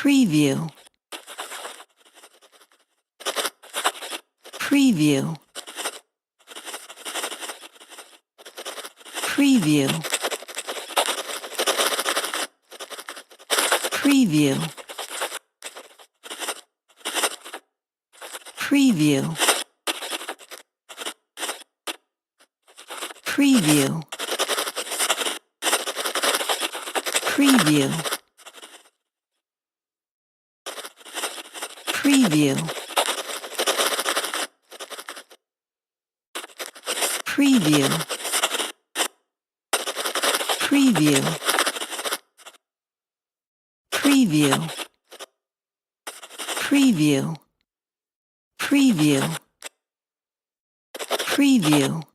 preview, preview, preview, preview, preview, preview, preview, preview, preview, preview, preview, preview, preview, preview,